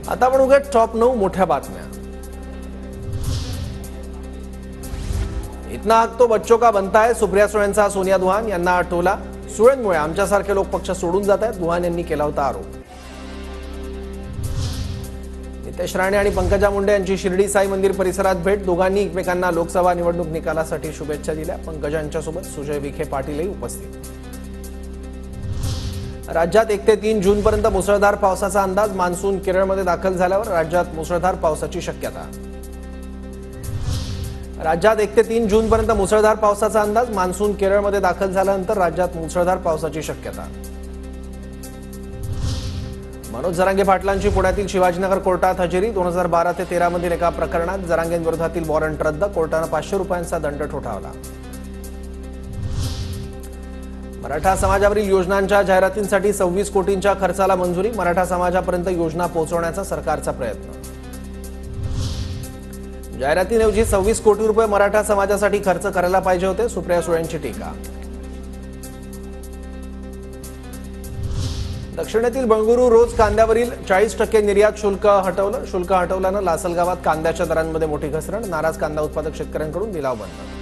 आता आपण उगाच टॉप 9 मोठ्या बातम्या। इतना हक तो बच्चों का बनता है, सुप्रिया सुळेंचा सोनिया दुहान यांना टोला। सुळेंमुळे आमच्यासारखे लोक पक्ष सोडून जात आहेत, दुहान यांनी केला होता आरोप। नितेश राणे आणि पंकजा मुंडे यांची शिर्डी साई मंदिर परिसरात भेट, दोघांनी एकमेकांना लोकसभा निवडणूक निकालासाठी शुभेच्छा दिल्या। पंकजा यांच्यासोबत सुजय विखे पाटीलही उपस्थित। राज्यात 1 ते 3 जूनपर्यंत मुसळधार पावसाचा अंदाज, मान्सून केरळमध्ये दाखल झाल्यावर राज्यात मुसळधार पावसाची शक्यता। राज्यात 1 ते 3 जूनपर्यंत मुसळधार पावसाचा अंदाज, मान्सून केरळमध्ये दाखल झाल्यानंतर राज्यात मुसळधार पावसाची शक्यता। मनोज जरांगे पाटलांची पुण्यातील शिवाजीनगर कोर्टात हजेरी, 2012 ते 13 मधील एका प्रकरणात जरांगेंविरोधातील वॉरंट रद्द, कोर्टाने 500 रुपयांचा दंड ठोठावला। मराठा समाजावरील योजनांच्या जाहिरातींसाठी 26 कोटींच्या खर्चाला मंजुरी, मराठा समाजापर्यंत योजना पोहोचवण्याचा सरकारचा प्रयत्न। जाहिरातींऐवजी 26 कोटी रुपये मराठा समाजासाठी खर्च करायला पाहिजे होते, सुप्रिया सुळेंची टीका। दक्षिणेतील बंगळुरू रोज कांद्यावरील 40% निर्यात शुल्क हटवलं, शुल्क हटवल्यानं लासलगावात कांद्याच्या दरांमध्ये मोठी घसरण, नाराज कांदा उत्पादक शेतकऱ्यांकडून लिलाव बंद।